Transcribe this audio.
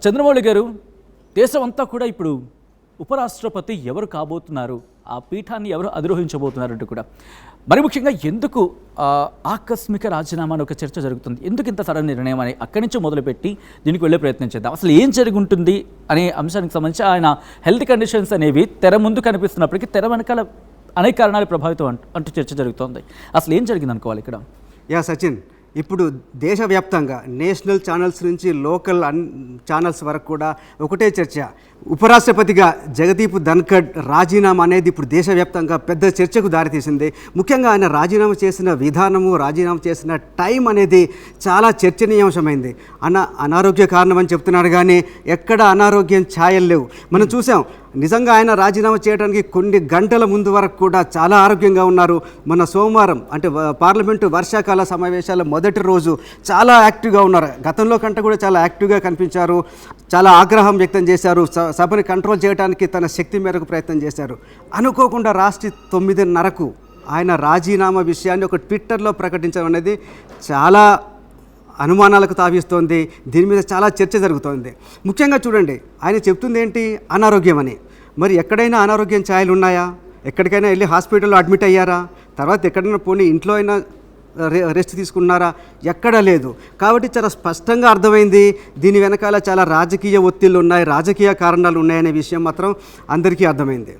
చంద్రమౌళి గారు, దేశం అంతా కూడా ఇప్పుడు ఉపరాష్ట్రపతి ఎవరు కాబోతున్నారు, ఆ పీఠాన్ని ఎవరు అధిరోహించబోతున్నారంటూ కూడా మరి ముఖ్యంగా ఎందుకు ఆకస్మిక రాజీనామా అని ఒక చర్చ జరుగుతుంది. ఎందుకు ఇంత సరైన నిర్ణయం అని అక్కడి నుంచి మొదలుపెట్టి దీనికి వెళ్ళే ప్రయత్నం చేద్దాం. అసలు ఏం జరిగి ఉంటుంది అనే అంశానికి సంబంధించి ఆయన హెల్త్ కండిషన్స్ అనేవి తెర ముందు కనిపిస్తున్నప్పటికీ తెర వెనకాల అనేక కారణాలు ప్రభావితం అంటూ చర్చ జరుగుతోంది. అసలు ఏం జరిగింది అనుకోవాలి ఇక్కడ? సచిన్, ఇప్పుడు దేశవ్యాప్తంగా నేషనల్ ఛానల్స్ నుంచి లోకల్ ఛానల్స్ వరకు కూడా ఒకటే చర్చ. ఉపరాష్ట్రపతిగా జగదీప్ ధన్ఖడ్ రాజీనామా అనేది ఇప్పుడు దేశవ్యాప్తంగా పెద్ద చర్చకు దారితీసింది. ముఖ్యంగా ఆయన రాజీనామా చేసిన విధానము, రాజీనామా చేసిన టైం అనేది చాలా చర్చనీయాంశమైంది. అనారోగ్య కారణం అని చెప్తున్నారు, కానీ ఎక్కడ అనారోగ్యం ఛాయలు లేవు. మనం చూసాం, నిజంగా ఆయన రాజీనామా చేయడానికి కొన్ని గంటల ముందు వరకు కూడా చాలా ఆరోగ్యంగా ఉన్నారు. మన సోమవారం అంటే పార్లమెంటు వర్షాకాల సమావేశాల మొదటి రోజు చాలా యాక్టివ్గా ఉన్నారు. గతంలో కంటే కూడా చాలా యాక్టివ్గా కనిపించారు. చాలా ఆగ్రహం వ్యక్తం చేశారు. సభని కంట్రోల్ చేయడానికి తన శక్తి మేరకు ప్రయత్నం చేశారు. అనుకోకుండా రాత్రి 9:30కు ఆయన రాజీనామా విషయాన్ని ఒక ట్విట్టర్లో ప్రకటించడం అనేది చాలా అనుమానాలకు తావిస్తోంది. దీని మీద చాలా చర్చ జరుగుతోంది. ముఖ్యంగా చూడండి, ఆయన చెప్తుంది ఏంటి? అనారోగ్యం అని. మరి ఎక్కడైనా అనారోగ్యం ఛాయలు ఉన్నాయా? ఎక్కడికైనా వెళ్ళి హాస్పిటల్లో అడ్మిట్ అయ్యారా? తర్వాత ఎక్కడైనా పోనీ ఇంట్లో అయినా రెస్ట్ తీసుకున్నారా? ఎక్కడా లేదు. కాబట్టి చాలా స్పష్టంగా అర్థమైంది, దీని వెనకాల చాలా రాజకీయ ఒత్తిళ్ళు ఉన్నాయి, రాజకీయ కారణాలు ఉన్నాయనే విషయం మాత్రం అందరికీ అర్థమైంది.